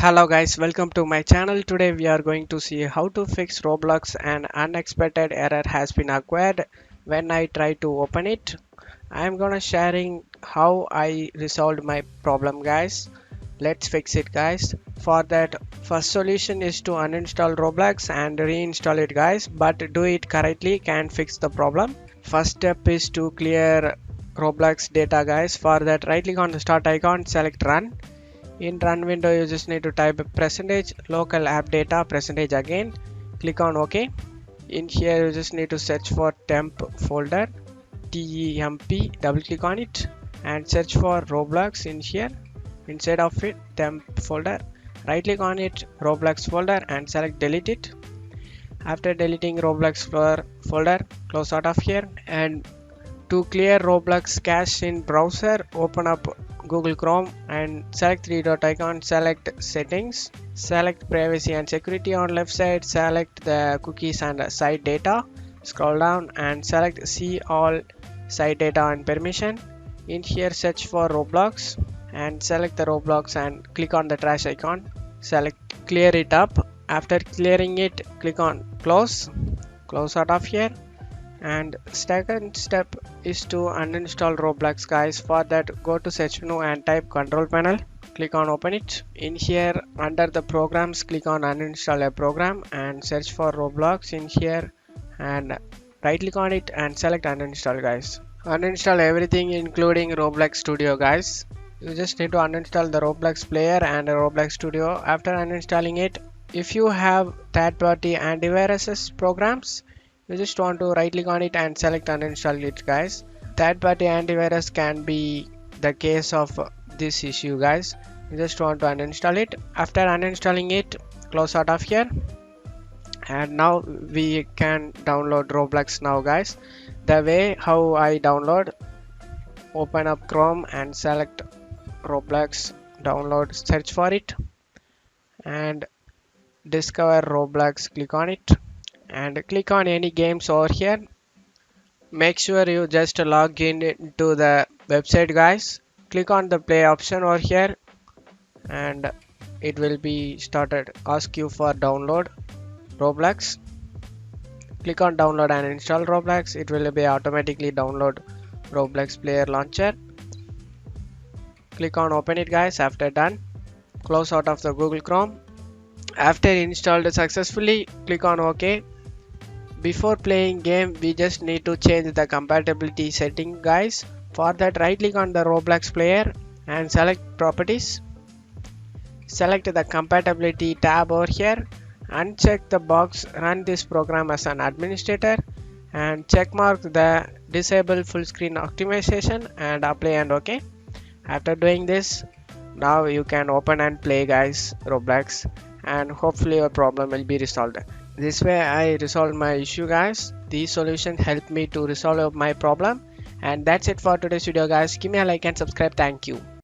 Hello guys, welcome to my channel. Today we are going to see how to fix Roblox. An unexpected error has been acquired when I try to open it. I am gonna sharing how I resolved my problem guys. Let's fix it guys. For that, first solution is to uninstall Roblox and reinstall it guys, but do it correctly can fix the problem. First step is to clear Roblox data guys. For that, right click on the start icon, select run. In run window you just need to type percentage local app data percentage again, click on OK. In here you just need to search for temp folder, temp, double click on it and search for Roblox. In here inside of it temp folder, right click on it Roblox folder and select delete it. After deleting Roblox folder, close out of here. And to clear Roblox cache in browser, open up Google Chrome and select three dot icon, select settings, select privacy and security on left side, select the cookies and site data, scroll down and select see all site data and permission. In here search for Roblox and select the Roblox and click on the trash icon, select clear it up. After clearing it, click on close out of here. And second step is to uninstall Roblox guys. For that, go to search menu and type control panel, click on open it. In here under the programs, click on uninstall a program and search for Roblox in here and right click on it and select uninstall guys. Uninstall everything including Roblox Studio guys. You just need to uninstall the Roblox player and Roblox Studio. After uninstalling it, if you have third-party antivirus programs, you just want to right click on it and select uninstall it guys. Third party antivirus can be the case of this issue guys. You just want to uninstall it. After uninstalling it, close out of here and now we can download Roblox now guys. The way how I download, open up Chrome and select Roblox download, search for it and discover Roblox, click on it and click on any games over here. Make sure you just log in into the website guys. Click on the play option over here and it will be started ask you for download Roblox. Click on download and install Roblox. It will be automatically download Roblox player launcher. Click on open it guys. After done, close out of the Google Chrome. After installed successfully, click on OK. Before playing game, we just need to change the compatibility setting guys. For that, right click on the Roblox player and select properties. Select the compatibility tab over here. Uncheck the box run this program as an administrator and check mark the disable full screen optimization and apply and OK. After doing this, now you can open and play guys Roblox and hopefully your problem will be resolved. This way I resolved my issue guys. These solutions helped me to resolve my problem. And that's it for today's video guys. Give me a like and subscribe. Thank you.